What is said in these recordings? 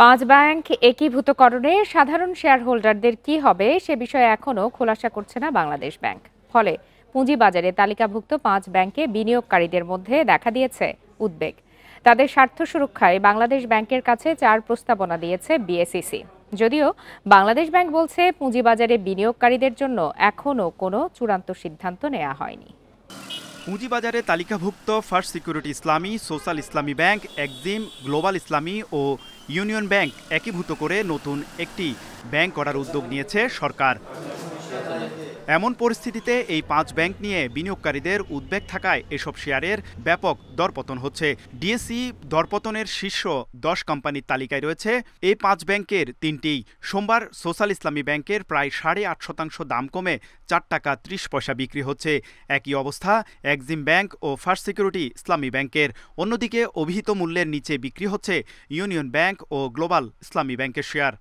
পাঁচ ব্যাংক একীভূতকরণে সাধারণ শেয়ার হোল্ডারদের কি হবে সে বিষয়ে এখনো খোলাসা করছে না বাংলাদেশ ব্যাংক। ফলে পুঁজিবাজারে তালিকাভুক্ত পাঁচ ব্যাংকে বিনিয়োগকারীদের মধ্যে দেখা দিয়েছে উদ্বেগ। তাদের স্বার্থ সুরক্ষায় বাংলাদেশ ব্যাংকের কাছে 4 প্রস্তাবনা দিয়েছে বিএসইসি। যদিও বাংলাদেশ ব্যাংক বলছে পুঁজিবাজারে বিনিয়োগকারীদের জন্য এখনো কোনো চূড়ান্ত সিদ্ধান্ত নেওয়া হয়নি। পুঁজিবাজারে তালিকাভুক্ত ফার্স্ট সিকিউরিটি ইসলামী, সোশ্যাল ইসলামী ব্যাংক, এক্সিম, গ্লোবাল ইসলামী ও ইউনিয়ন ব্যাংক একীভূত করে নতুন একটি ব্যাংক করার উদ্যোগ নিয়েছে সরকার। এমন পরিস্থিতিতে এই পাঁচ ব্যাংক নিয়ে বিনিয়োগকারীদের উদ্বেগ থাকায় এসব শেয়ারের ব্যাপক দরপতন হচ্ছে। ডিএসই দরপতনের শীর্ষ 10 কোম্পানির তালিকায় রয়েছে এই পাঁচ ব্যাংকের তিনটিই। সোমবার সোশ্যাল ইসলামী ব্যাংকের প্রায় 8.5% দাম কমে 4 টাকা 30 পয়সা বিক্রি হচ্ছে। একই অবস্থা এক্সিম ব্যাংক ও ফার্স্ট সিকিউরিটি ইসলামী ব্যাংকের। অন্যদিকে অভিহিত মূল্যের নিচে বিক্রি হচ্ছে ইউনিয়ন ব্যাংক ও গ্লোবাল ইসলামী ব্যাংকের শেয়ার।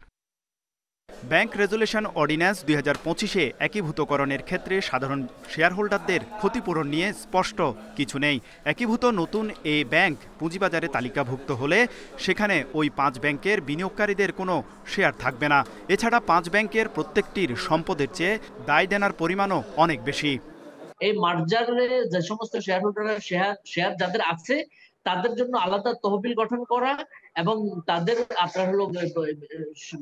ব্যাংক রেজুলেশন অর্ডিন্যান্স 2025-এ একীভূতকরণের ক্ষেত্রে সাধারণ শেয়ারহোল্ডারদের ক্ষতিপূরণ নিয়ে স্পষ্ট কিছু নেই। একীভূত নতুন এই ব্যাংক পুঁজিবাজারে তালিকাভুক্ত হলে সেখানে ওই পাঁচ ব্যাংকের বিনিয়োগকারীদের কোনো শেয়ার থাকবে না। এছাড়া পাঁচ ব্যাংকের প্রত্যেকটির সম্পদের চেয়ে দায় দেনার পরিমাণও অনেক বেশি। এই মার্জারে যে সমস্ত শেয়ারহোল্ডাররা শেয়ার যাদের আছে তাদের জন্য আলাদা তহবিল গঠন করা এবং তাদের আপনার হলো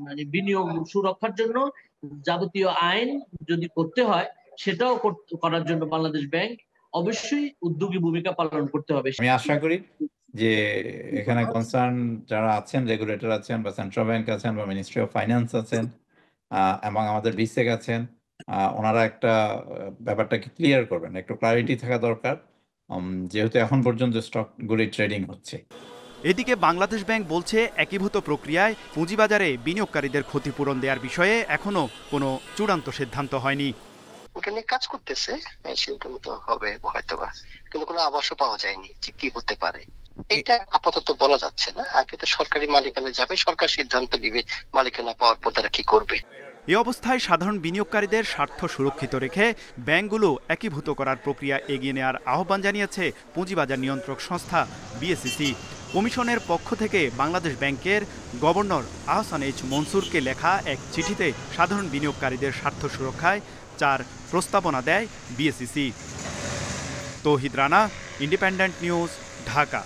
মানে বিনিয়োগ সুরক্ষার জন্য যাবতীয় আইন যদি করতে হয় সেটাও করার জন্য বাংলাদেশ ব্যাংক অবশ্যই উদ্যোগী ভূমিকা পালন করতে হবে। আমি আশা করি যে এখানে কনসার্ন যারা আছেন, রেগুলেটর আছেন বা সেন্ট্রাল ব্যাংক আছেন বা মিনিস্ট্রি অফ ফাইন্যান্স আছেন এবং আমাদের বিসেক আছেন, ওনারা একটা ব্যাপারটাকে ক্লিয়ার করবেন। একটু ক্লারিটি থাকা দরকার, যেহেতু এখন পর্যন্ত স্টকগুলি ট্রেডিং হচ্ছে। এদিকে বাংলাদেশ ব্যাংক বলছে একীভূত প্রক্রিয়ায় পুঁজিবাজারে বিনিয়োগকারীদের ক্ষতিপূরণ দেওয়ার বিষয়ে এখনো কোনো চূড়ান্ত সিদ্ধান্ত হয়নি। ওটা নিয়ে কাজ করতেছে, সিদ্ধান্ত হবে হয়তোবা, কিন্তু কোনো আভাসও পাওয়া যায়নি যে কি হতে পারে। এটা আপাতত বলা যাচ্ছে না। আগে তো সরকারি মালিকানা যাবে, সরকার সিদ্ধান্ত দিবে মালিকানা পাওয়ার পর তারা কি করবে। এ অবস্থায় সাধারণ বিনিয়োগকারীদের স্বার্থ সুরক্ষিত রেখে ব্যাংকগুলো একীভূত করার প্রক্রিয়া এগিয়ে নেওয়ার আহ্বান জানিয়েছে পুঁজিবাজার নিয়ন্ত্রক সংস্থা বিএসইসি। কমিশনের পক্ষ থেকে বাংলাদেশ ব্যাংকের গভর্নর আহসান এইচ মনসুরকে লেখা এক চিঠিতে সাধারণ বিনিয়োগকারীদের স্বার্থ সুরক্ষায় 4 প্রস্তাবনা দেয় বিএসইসি। তৌহিদ রানা, ইন্ডিপেন্ডেন্ট নিউজ, ঢাকা।